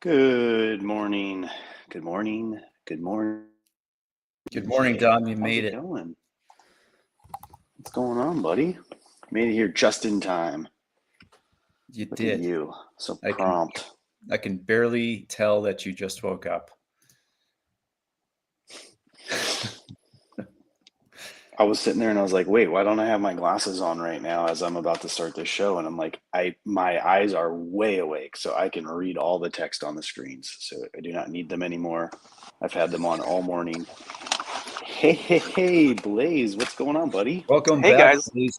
Good morning. Good morning. Good morning. Good morning, Dom. You made it. How's it going? What's going on, buddy? Made it here just in time. You Look did. at you. So I prompt. I can barely tell that you just woke up. I was sitting there and I was like, wait, why don't I have my glasses on right now as I'm about to start this show? And I'm like, my eyes are way awake, so I can read all the text on the screens. So I do not need them anymore. I've had them on all morning. Hey, Blaze, what's going on, buddy? Welcome Hey back, guys, please.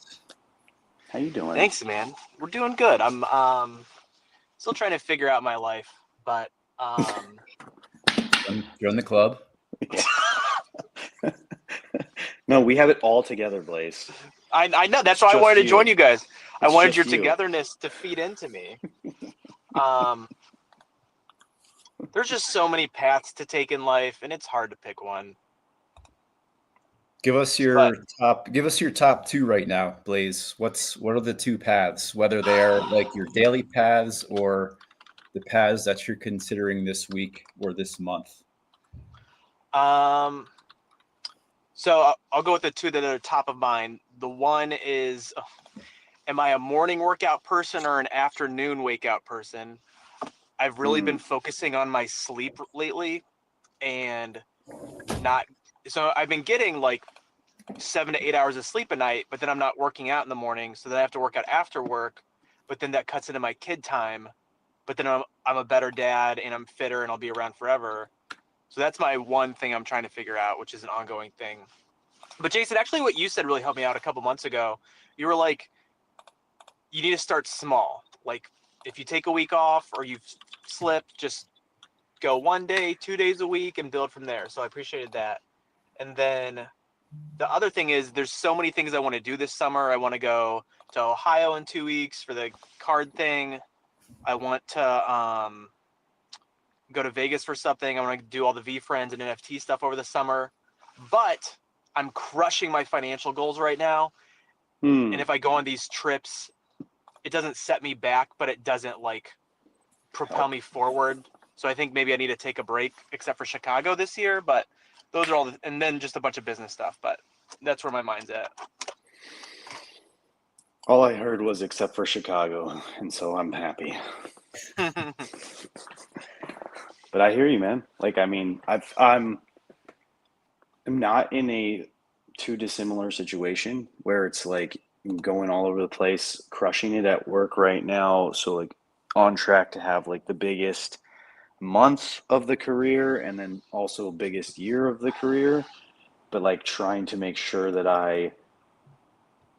How you doing? thanks, man. We're doing good. I'm still trying to figure out my life, but Join the club. No, we have it all together, Blaze. I know that's why I Just wanted to you. join you guys. I It's wanted your just you. togetherness to feed into me. There's just so many paths to take in life, and it's hard to pick one. Give us your top two right now, Blaze. What are the two paths? Whether they are like your daily paths or the paths that you're considering this week or this month. So I'll go with the two that are top of mind. The one is, am I a morning workout person or an afternoon wake out person? I've really been focusing on my sleep lately, and so I've been getting like 7 to 8 hours of sleep a night, but then I'm not working out in the morning, so then I have to work out after work, but then that cuts into my kid time, but then I'm a better dad and I'm fitter and I'll be around forever. So that's my one thing I'm trying to figure out, which is an ongoing thing. But Jason, actually what you said really helped me out a couple months ago. You were like, you need to start small. Like if you take a week off or you've slipped, just go 1 day, 2 days a week and build from there. So I appreciated that. And then the other thing is there's so many things I want to do this summer. I want to go to Ohio in 2 weeks for the card thing. I want to go to Vegas for something. I want to do all the VFriends and NFT stuff over the summer. But I'm crushing my financial goals right now. And if I go on these trips, it doesn't set me back, but it doesn't like propel me forward. So I think maybe I need to take a break, except for Chicago this year. But those are all, and then just a bunch of business stuff. But that's where my mind's at. All I heard was except for Chicago, and so I'm happy. But I hear you, man. Like, I mean, I'm not in a too dissimilar situation where it's like I'm going all over the place, crushing it at work right now. So like on track to have like the biggest month of the career and then also biggest year of the career, but like trying to make sure that I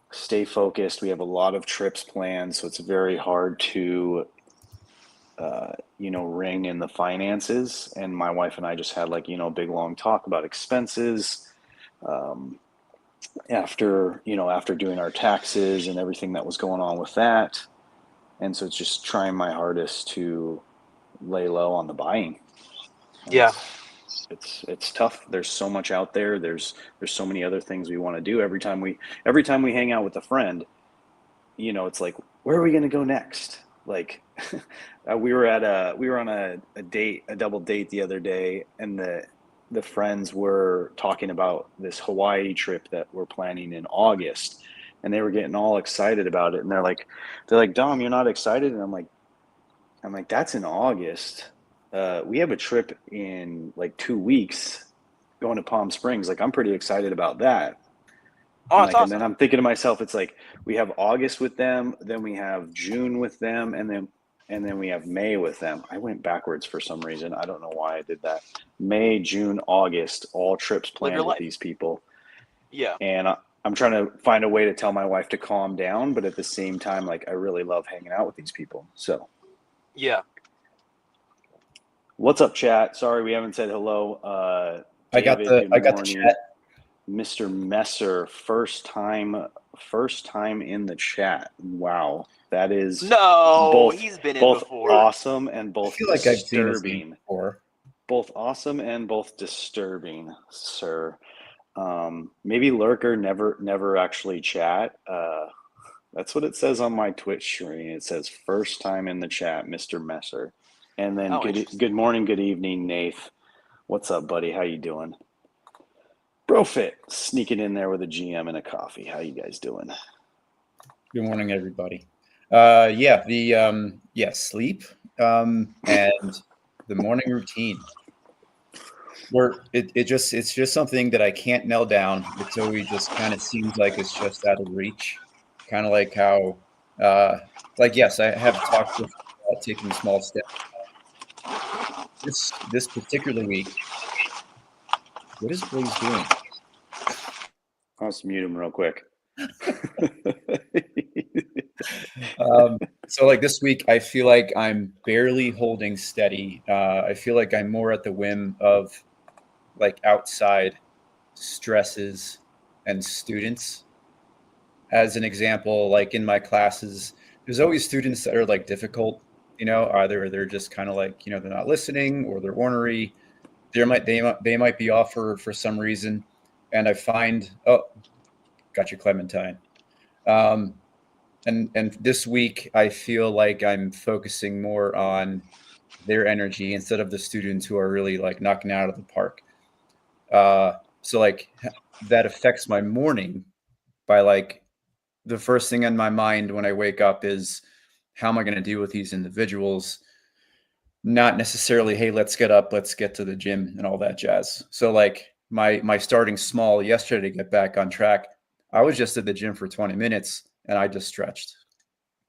stay focused. We have a lot of trips planned, so it's very hard to ring in the finances. And my wife and I just had like, a big long talk about expenses after doing our taxes and everything that was going on with that. And so it's just trying my hardest to lay low on the buying. And Yeah. It's tough. There's so much out there. There's so many other things we want to do. Every time we hang out with a friend, it's like, where are we going to go next? Like we were on a date, a double date the other day, and the friends were talking about this Hawaii trip that we're planning in August, and they were getting all excited about it. And they're like, Dom, you're not excited? And I'm like, that's in August. We have a trip in like 2 weeks going to Palm Springs. Like, I'm pretty excited about that. Oh, And that's like, awesome. and then I'm thinking to myself, it's like we have August with them, then we have June with them, and then we have May with them. I went backwards for some reason. I don't know why I did that. May, June, August, all trips Live your planned with life. these people. Yeah. And I'm trying to find a way to tell my wife to calm down, but at the same time, like, I really love hanging out with these people. So Yeah. What's up, chat? Sorry, we haven't said hello. I got David, the good I got the morning. chat. Mr. Messer, first time in the chat. Wow, that is No, both he's been in both before. awesome and I both feel like I've seen his name disturbing. before. Both awesome and both disturbing, sir. Maybe Lurker never actually chat. That's what it says on my Twitch screen. It says first time in the chat, Mr. Messer. And then Oh, interesting. good morning, good evening, Nath. What's up, buddy? How you doing? Brofit sneaking in there with a GM and a coffee. How you guys doing? Good morning, everybody. Sleep and the morning routine. It's just something that I can't nail down. It's always just kind of seems like it's just out of reach. Kind of like how yes, I have talked with taking small steps. This particular week, what is Blaze doing? I'll just mute him real quick. So like this week, I feel like I'm barely holding steady. I feel like I'm more at the whim of like outside stresses and students. As an example, like in my classes, there's always students that are like difficult, either they're just kind of like, they're not listening or they're ornery. They might be off for some reason. And I find, oh, got your Clementine. And this week I feel like I'm focusing more on their energy instead of the students who are really like knocking out of the park. So like that affects my morning by like the first thing in my mind when I wake up is how am I going to deal with these individuals? Not necessarily, hey, let's get up, let's get to the gym and all that jazz. So like my starting small yesterday to get back on track, I was just at the gym for 20 minutes and I just stretched.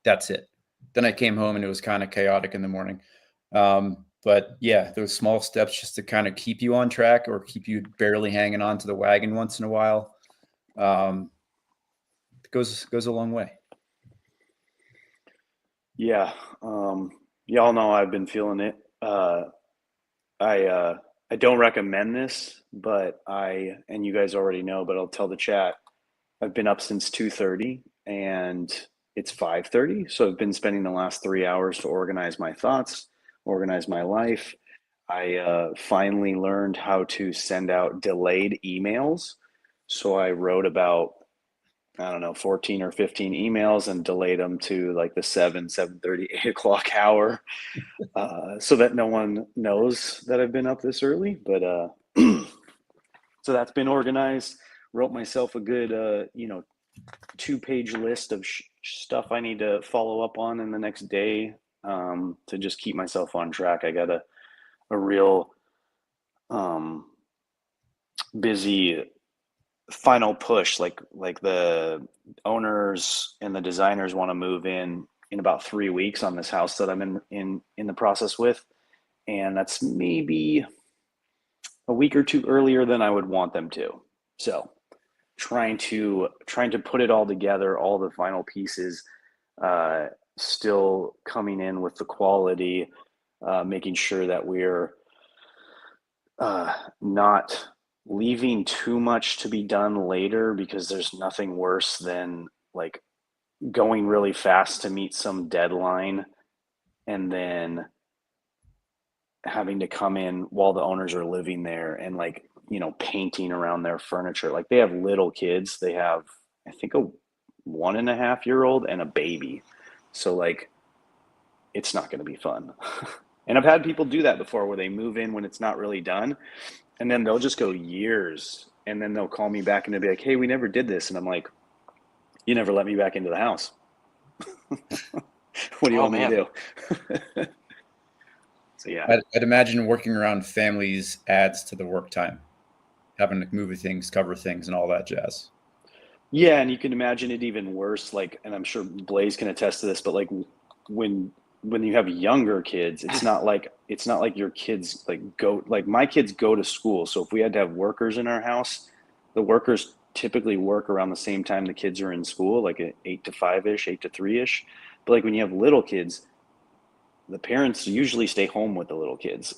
That's it. Then I came home and it was kind of chaotic in the morning. But yeah, those small steps just to kind of keep you on track or keep you barely hanging on to the wagon once in a while, goes a long way. Yeah, y'all know I've been feeling it. I don't recommend this, but and you guys already know, but I'll tell the chat. I've been up since 2:30 and it's 5:30, so I've been spending the last 3 hours to organize my thoughts, organize my life. I finally learned how to send out delayed emails. So I wrote about, I don't know, 14 or 15 emails and delayed them to like the 7:30, 8 o'clock hour, so that no one knows that I've been up this early. But so that's been organized. Wrote myself a good, 2-page list of stuff I need to follow up on in the next day, to just keep myself on track. I got a real um, busy final push. Like the owners and the designers want to move in about 3 weeks on this house that I'm in the process with, and that's maybe a week or two earlier than I would want them to. So trying to put it all together, all the final pieces, uh, still coming in with the quality, making sure that we're not leaving too much to be done later, because there's nothing worse than like going really fast to meet some deadline and then having to come in while the owners are living there and like, painting around their furniture. Like they have little kids. They have, I think, a 1.5-year-old and a baby. So like it's not going to be fun. And I've had people do that before where they move in when it's not really done, and then they'll just go years, and then they'll call me back and they'll be like, hey, we never did this. And I'm like, you never let me back into the house. What do you Oh want me to man. do? So yeah. I'd imagine working around families adds to the work time, having to move things, cover things, and all that jazz. Yeah, and you can imagine it even worse, like, and I'm sure Blaze can attest to this, but like when you have younger kids, it's not like your kids like my kids go to school. So if we had to have workers in our house, the workers typically work around the same time the kids are in school, like at 8 to 5 ish, 8 to 3 ish. But like when you have little kids, the parents usually stay home with the little kids,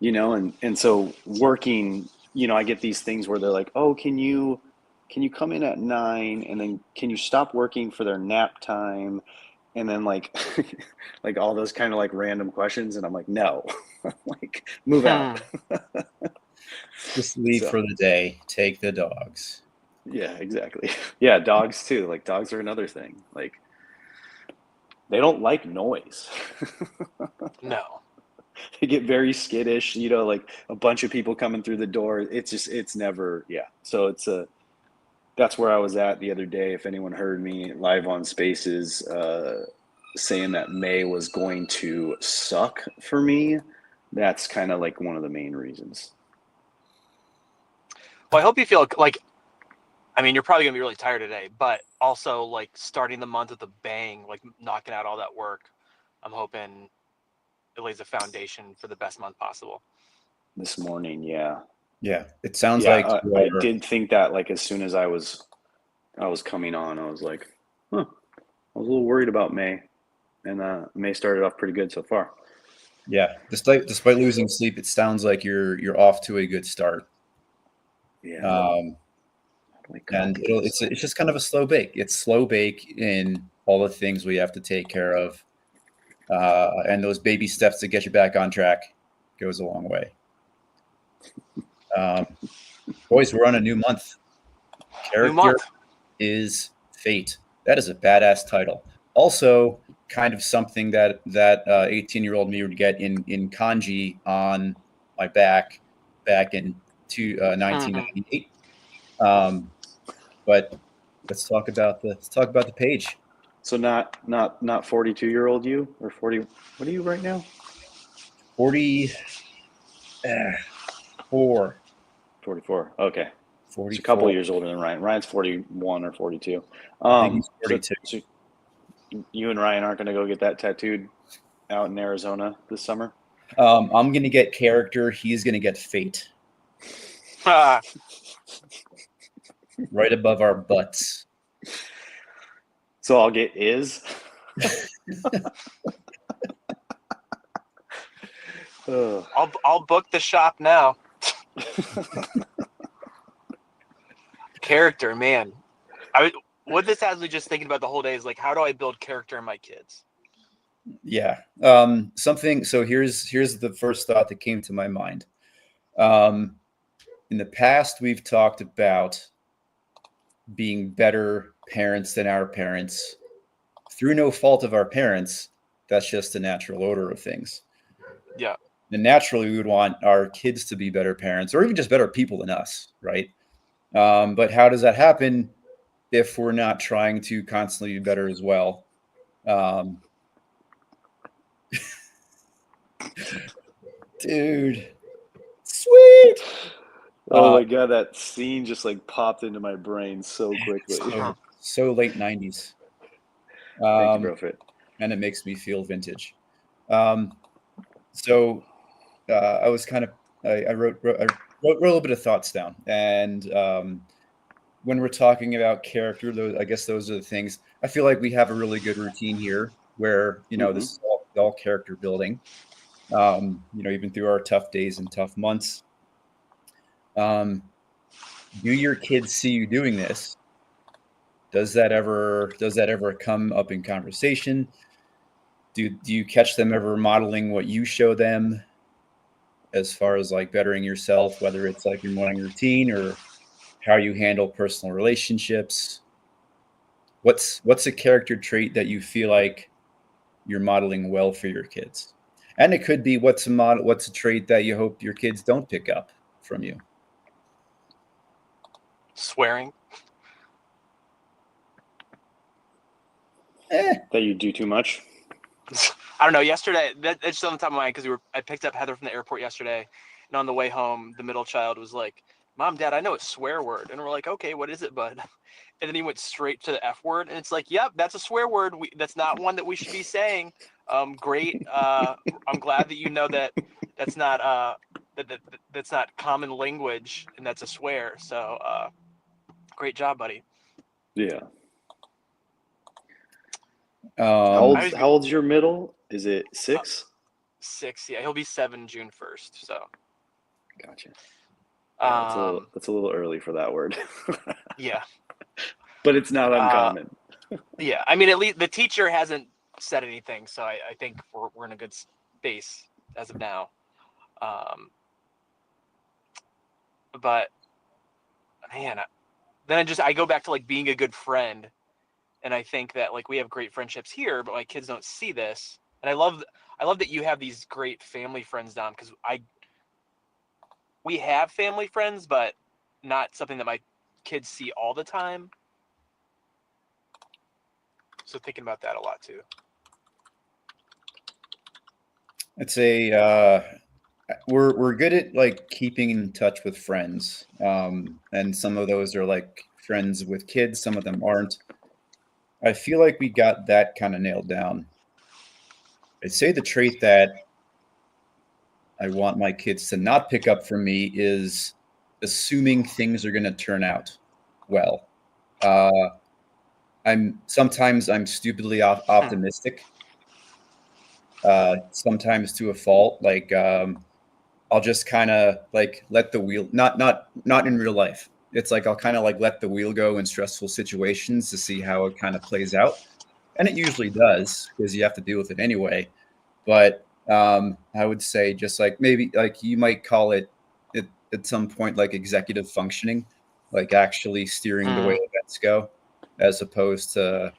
you know, and so working, you know, I get these things where they're like, oh, can you come in at 9 and then can you stop working for their nap time? And then like like all those kind of like random questions, and I'm like, no, like move out. Just leave So for the day. Take the dogs. yeah, exactly. Yeah, dogs too. Like dogs are another thing. Like they don't like noise. No. They get very skittish, you know, like a bunch of people coming through the door. It's just it's never, yeah. So it's a that's where I was at the other day. If anyone heard me live on Spaces saying that May was going to suck for me, that's kind of like one of the main reasons. Well, I hope you feel like, I mean, you're probably gonna be really tired today, but also like starting the month with a bang, like knocking out all that work. I'm hoping it lays a foundation for the best month possible. This morning, yeah. Yeah, it sounds Yeah, like you I are. did think that like as soon as I was coming on, I was like, huh, I was a little worried about May, and May started off pretty good so far. Yeah, despite losing sleep, it sounds like you're off to a good start. Yeah. Um, How do I and copy this? it's just kind of a slow bake. It's slow bake in all the things we have to take care of, and those baby steps to get you back on track goes a long way. Um, Boys, we're on a new month. New Character month. is Fate. That is a badass title. Also, kind of something that 18-year-old me would get in kanji on my back in 1998. But let's talk about the page. So not 42-year-old you or 40. What are you right now? 44. 44. Okay. It's a couple 44. years older than Ryan. Ryan's 41 or 42. I think he's So, 42. so you and Ryan aren't going to go get that tattooed out in Arizona this summer? I'm gonna get character. He's gonna get Fate. Right above our butts. So I'll get is. I'll book the shop now. Character, man. What this has me just thinking about the whole day is like, how do I build character in my kids? Yeah. Something. So here's the first thought that came to my mind. In the past, we've talked about being better parents than our parents through no fault of our parents. That's just the natural order of things. Yeah. And naturally, we would want our kids to be better parents or even just better people than us, right? But how does that happen if we're not trying to constantly be better as well? Dude, sweet. Oh my god, that scene just like popped into my brain so quickly. So late 90s. Thank you, Brofit. And it makes me feel vintage. So I was kind of I wrote a little bit of thoughts down, and when we're talking about character, I guess those are the things. I feel like we have a really good routine here, where this is all character building. Even through our tough days and tough months. Do your kids see you doing this? Does that ever come up in conversation? Do you catch them ever modeling what you show them as far as like bettering yourself, whether it's like your morning routine or how you handle personal relationships? What's a character trait that you feel like you're modeling well for your kids? And it could be what's a trait that you hope your kids don't pick up from you. Swearing. That you do too much? I don't know. Yesterday, it's still on the top of my mind because I picked up Heather from the airport yesterday, and on the way home, the middle child was like, "Mom, Dad, I know a swear word," and we're like, "Okay, what is it, bud?" And then he went straight to the F word, and it's like, "Yep, that's a swear word. That's not one that we should be saying." Great. I'm glad that you know that that's not that's not common language, and that's a swear. So, great job, buddy. Yeah. How How old's your middle? Is it 6? 6. Yeah, he'll be 7 June 1st. So, Gotcha. Yeah, that's a little early for that word. yeah. But it's not uncommon. Yeah, I mean, at least the teacher hasn't said anything, so I think we're in a good space as of now. But man, then I go back to like being a good friend, and I think that like we have great friendships here, but my kids don't see this, and I love that you have these great family friends, Dom, because we have family friends, but not something that my kids see all the time. So thinking about that a lot too. I'd say we're good at like keeping in touch with friends, and some of those are like friends with kids. Some of them aren't. I feel like we got that kind of nailed down. I'd say the trait that I want my kids to not pick up from me is assuming things are going to turn out well. I'm stupidly optimistic. Sometimes to a fault. Like I'll just kind of like let the wheel not in real life. It's like I'll kind of like let the wheel go in stressful situations to see how it kind of plays out, and it usually does because you have to deal with it anyway. But I would say just like maybe like you might call it at some point like executive functioning, like actually steering the way events go, as opposed to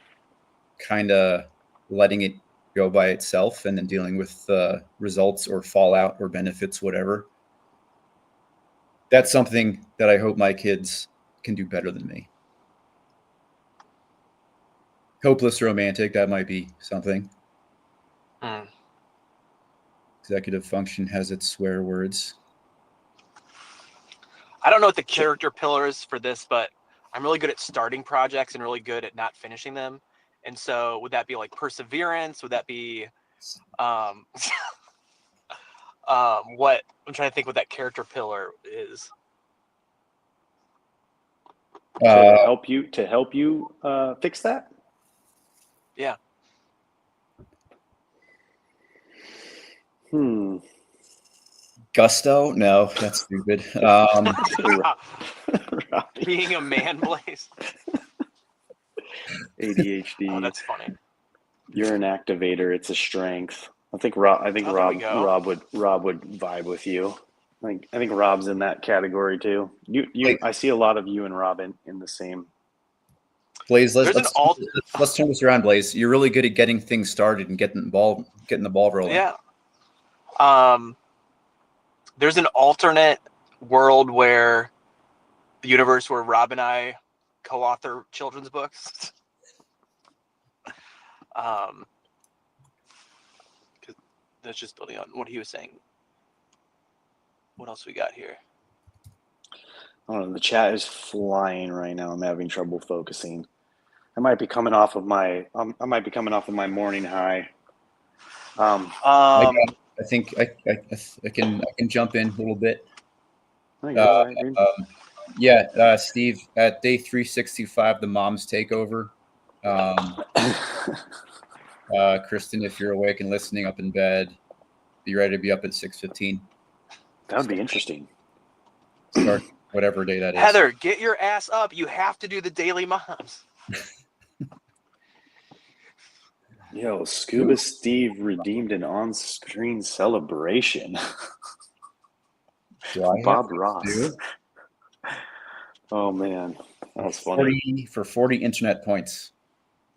kind of letting it go by itself and then dealing with results or fallout or benefits, whatever. That's something that I hope my kids can do better than me. Hopeless romantic, that might be something. Executive function has its swear words. I don't know what the character pillar is for this, but I'm really good at starting projects and really good at not finishing them. And so would that be like perseverance? Would that be what I'm trying to think what that character pillar is. To help you fix that? Yeah. Gusto? No, that's stupid. Being a man, Blaze. ADHD. Oh, that's funny. You're an activator. It's a strength. I think Rob would vibe with you. I think Rob's in that category too. I see a lot of you and Rob in the same. Blaze, let's turn this around, Blaze. You're really good at getting things started and getting the ball rolling. Yeah. There's an alternate world where the universe where Rob and I co-author children's books. That's just building on what he was saying. What else we got here? I don't know. The chat is flying right now. I'm having trouble focusing. I might be coming off of my morning high. I think I can jump in a little bit. Steve, at day 365, the moms take over. Kristen, if you're awake and listening up in bed, be ready to be up at 6:15. That would be interesting. Start whatever day that is. Heather, get your ass up. You have to do the Daily Moms. Yo, Scuba Steve redeemed an on-screen celebration. Bob Ross. Oh man, that was funny. For 40 internet points.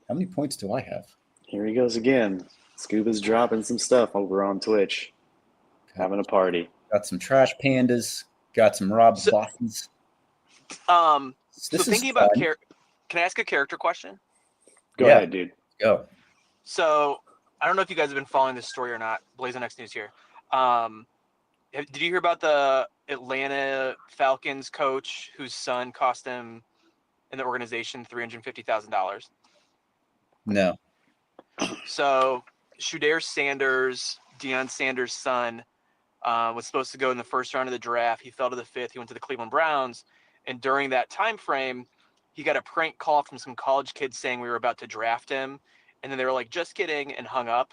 How many points do I have? Here he goes again. Scuba's dropping some stuff over on Twitch. Having a party. Got some trash pandas. Got some Rob Boffins. So thinking about can I ask a character question? Go ahead, dude. Go. So I don't know if you guys have been following this story or not. Blazing X News here. Did you hear about the Atlanta Falcons coach whose son cost him in the organization $350,000? No. So Shedeur Sanders, Deion Sanders' son, was supposed to go in the first round of the draft. He fell to the fifth. He went to the Cleveland Browns. And during that time frame, he got a prank call from some college kids saying we were about to draft him. And then they were like, just kidding, and hung up.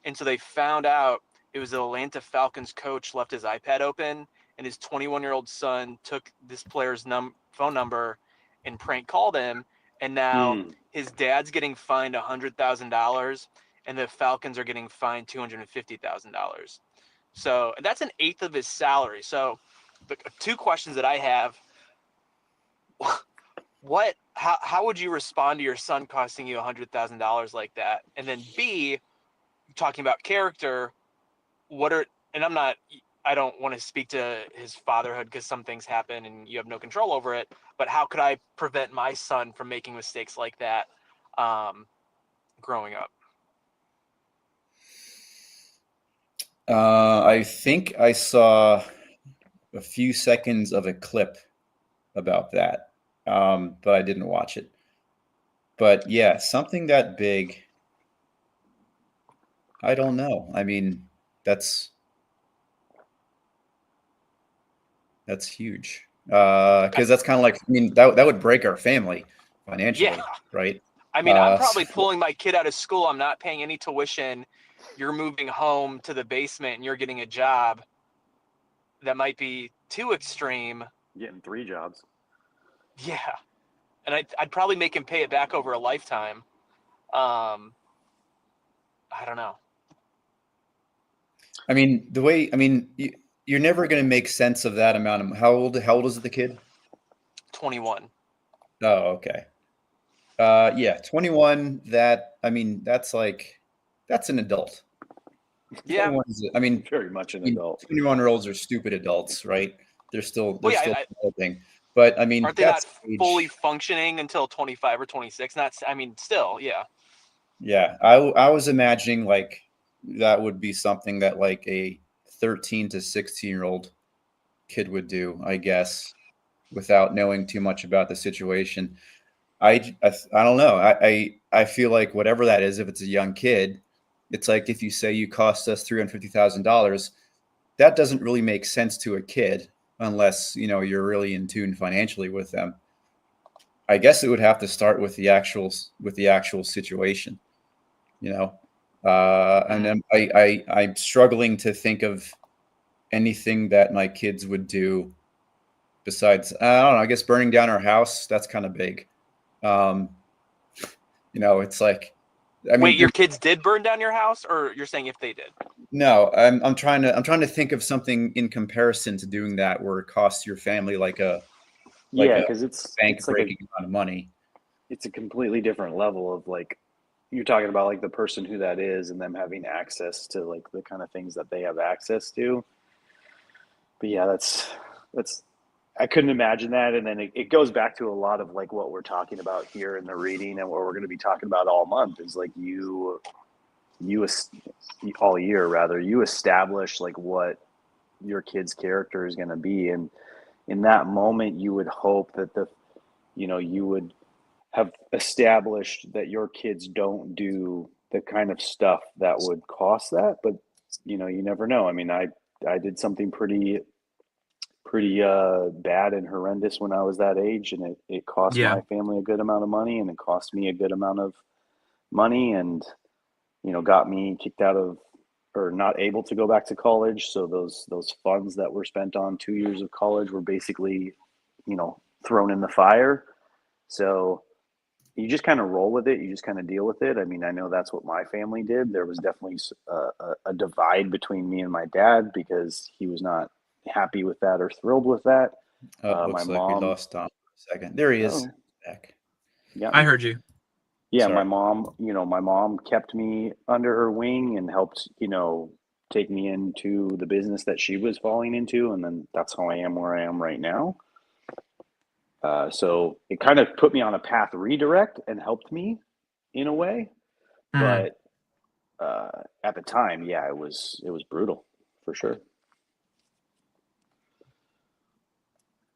And so they found out it was the Atlanta Falcons coach left his iPad open, and his 21-year-old son took this player's phone number and prank called him. And now his dad's getting fined $100,000, and the Falcons are getting fined $250,000. So that's an eighth of his salary. So the two questions that I have: how would you respond to your son costing you $100,000 like that? And then B, talking about character, I don't want to speak to his fatherhood because some things happen and you have no control over it, but how could I prevent my son from making mistakes like that growing up? I think I saw a few seconds of a clip about that, but I didn't watch it. But yeah, something that big, I don't know. I mean, that's huge. Because that's kind of like, I mean, that would break our family financially, Yeah. right? I mean, I'm probably pulling my kid out of school. I'm not paying any tuition. You're moving home to the basement and you're getting a job that might be too extreme. Getting 3 jobs. Yeah. And I'd probably make him pay it back over a lifetime. I don't know. I mean, you're never going to make sense of that amount of, how old is the kid? 21. Oh, okay. Yeah, 21, that's an adult. Yeah. I mean, Very much an adult. 21-year-olds are stupid adults, right? They're still developing. But I mean, aren't they not fully functioning until 25 or 26? Still, yeah. Yeah, I was imagining like that would be something that like a 13 to 16-year-old kid would do, I guess, without knowing too much about the situation. I don't know. I feel like whatever that is, if it's a young kid, it's like if you say you cost us $350,000, that doesn't really make sense to a kid unless, you're really in tune financially with them. I guess it would have to start with the actual situation, and then I'm struggling to think of anything that my kids would do besides, I don't know, I guess burning down our house. That's kind of big. It's like, wait, your kids did burn down your house, or you're saying if they did? No, I'm trying to think of something in comparison to doing that where it costs your family because it's bank-breaking amount of money. It's a completely different level of like, you're talking about like the person who that is and them having access to like the kind of things that they have access to. But yeah, that's I couldn't imagine that. And then it goes back to a lot of like what we're talking about here in the reading and what we're going to be talking about all month is like all year rather, you establish like what your kid's character is going to be. And in that moment, you would hope that you would have established that your kids don't do the kind of stuff that would cost that. But, you never know. I mean, I did something pretty bad and horrendous when I was that age, and it cost my family a good amount of money, and it cost me a good amount of money, and got me kicked out of, or not able to go back to college. So those funds that were spent on 2 years of college were basically thrown in the fire. So you just kind of roll with it. You just kind of deal with it. I mean, I know that's what my family did. There was definitely a divide between me and my dad because he was not happy with that or thrilled with that. Looks like we lost Tom for a second. There he is. Back. Yeah, I heard you. Yeah, Sorry. my mom kept me under her wing and helped, take me into the business that she was falling into, and then that's how I am where I am right now. So it kind of put me on a path redirect and helped me in a way, but at the time, yeah, it was brutal for sure.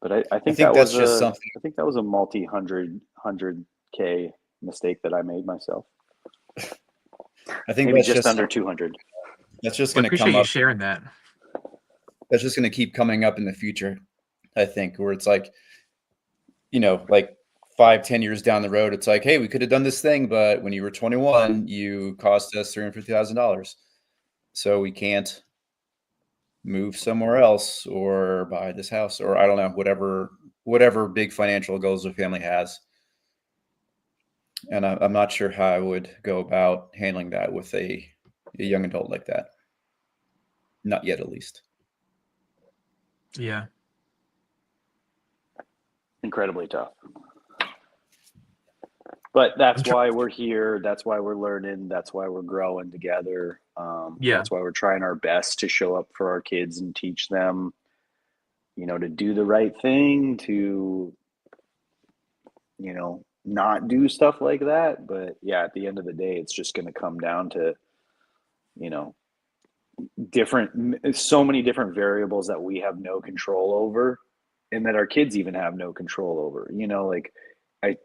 But I think that that's was just something. I think that was a multi-100K mistake that I made myself. I think maybe that's just under 200. That's just I going to appreciate come you up. sharing that. That's just going to keep coming up in the future. I think where it's like, like 5-10 years down the road, it's like, hey, we could have done this thing, but when you were 21, you cost us $350,000. so we can't move somewhere else or buy this house, or I don't know, whatever big financial goals the family has. And I'm not sure how I would go about handling that with a young adult like that. Not yet, at least. Yeah. Incredibly tough. But that's why we're here. That's why we're learning. That's why we're growing together. Yeah. That's why we're trying our best to show up for our kids and teach them, to do the right thing, to, not do stuff like that. But yeah, at the end of the day, it's just going to come down to, you know, so many different variables that we have no control over and that our kids even have no control over. Like I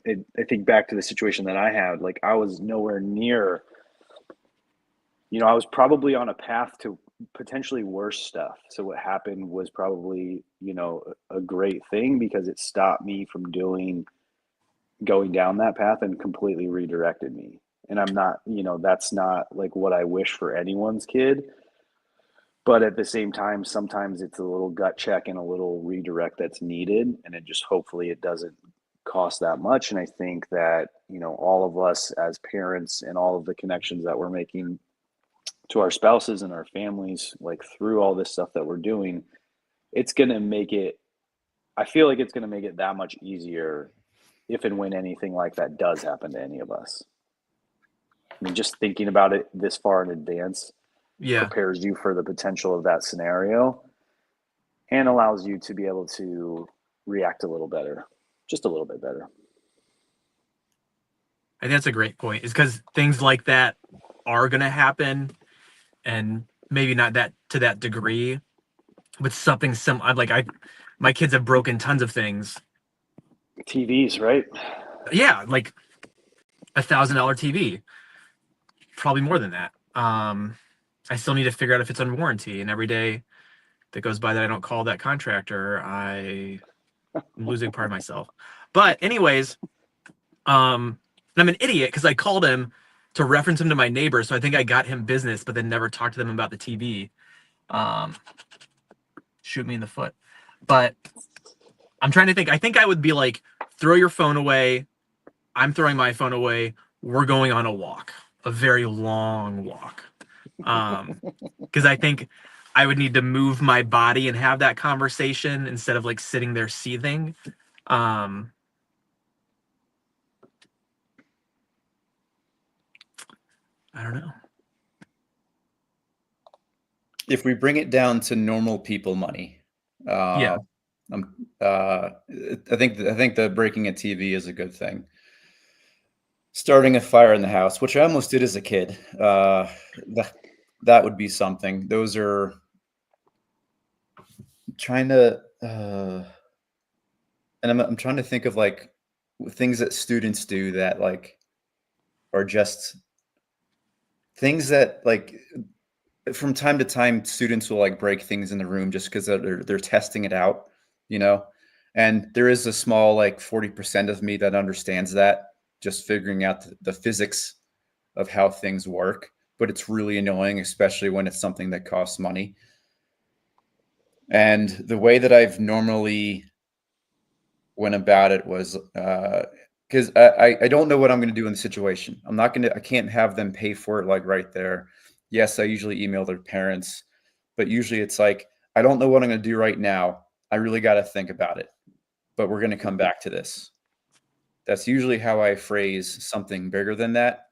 think back to the situation that I had, like I was nowhere near, I was probably on a path to potentially worse stuff. So what happened was probably, a great thing because it stopped me from going down that path and completely redirected me. And I'm not, that's not like what I wish for anyone's kid. But at the same time, sometimes it's a little gut check and a little redirect that's needed. And it just hopefully it doesn't cost that much. And I think that, all of us as parents and all of the connections that we're making to our spouses and our families, like through all this stuff that we're doing, it's going to make it, I feel like it's going to make it that much easier if and when anything like that does happen to any of us. I mean, just thinking about it this far in advance prepares you for the potential of that scenario and allows you to be able to react a little better, just a little bit better. I think that's a great point. Is because things like that are going to happen, and maybe not that to that degree, but something my kids have broken tons of things. TVs, right? Yeah, like $1,000 TV, probably more than that. I still need to figure out if it's on warranty, and every day that goes by that I don't call that contractor, I'm losing part of myself. But anyways, I'm an idiot because I called him to reference him to my neighbor, so I think I got him business, but then never talked to them about the TV. Shoot me in the foot. But I'm trying to think. I think I would be like, throw your phone away. I'm throwing my phone away. We're going on a walk, a very long walk. Because I think I would need to move my body and have that conversation instead of like sitting there seething. I don't know. If we bring it down to normal people money, I think the breaking a TV is a good thing. Starting a fire in the house, which I almost did as a kid, that would be something. Those are trying to, and I'm trying to think of like things that students do that like are just things that like from time to time students will like break things in the room just because they're testing it out, and there is a small like 40% of me that understands that, just figuring out the physics of how things work. But it's really annoying, especially when it's something that costs money. And the way that I've normally went about it was because I don't know what I'm going to do in the situation. I can't have them pay for it like right there. Yes, I usually email their parents, but usually it's like, I don't know what I'm going to do right now. I really got to think about it, but we're going to come back to this. That's usually how I phrase something bigger than that,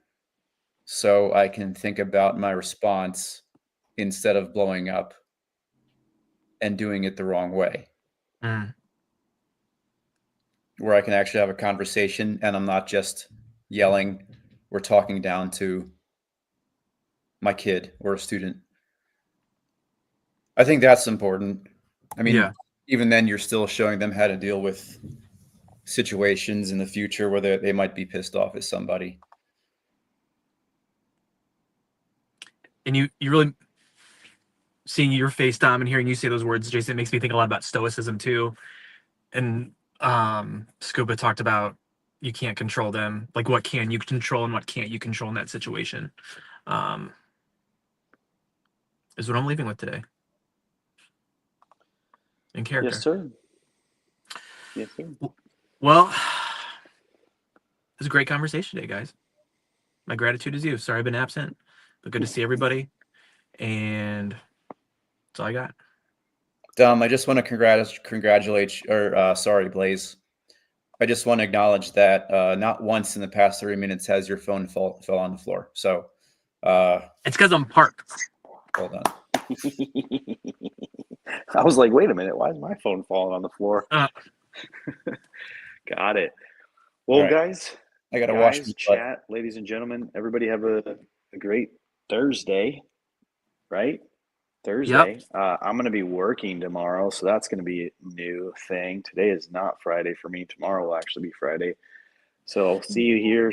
so I can think about my response instead of blowing up and doing it the wrong way. Where I can actually have a conversation and I'm not just yelling or talking down to my kid or a student. I think that's important. I mean, even then you're still showing them how to deal with situations in the future where they might be pissed off at somebody. And you really, seeing your face, Dom, and hearing you say those words, Jason, it makes me think a lot about stoicism too. And Scuba talked about you can't control them. Like, what can you control and what can't you control in that situation? is what I'm leaving with today. In character. Yes, sir. Yes, sir. Well, it was a great conversation today, guys. My gratitude is you. Sorry I've been absent, but good to see everybody. And that's all I got. Dom, I just want to congratulate, sorry, Blaze. I just want to acknowledge that not once in the past 30 minutes has your phone fell on the floor. So It's because I'm parked. hold on. I was like, wait a minute, why is my phone falling on the floor? Uh. Got it. Well, Right. guys, I got to wash my butt. chat, ladies and gentlemen, everybody have a great Thursday, right? Thursday. I'm going to be working tomorrow, so that's going to be a new thing. Today is not Friday for me. Tomorrow will actually be Friday. So I'll see you here,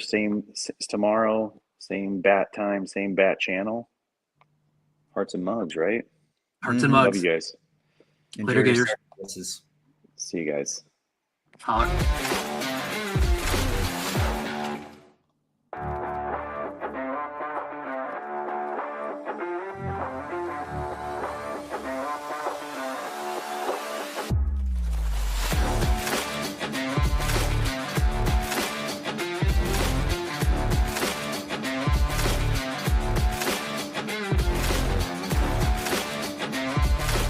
tomorrow, same bat time, same bat channel. Hearts and mugs, right? Hearts and Love mugs. you guys. Enjoy Later, your Gators. services. See you guys. Holla.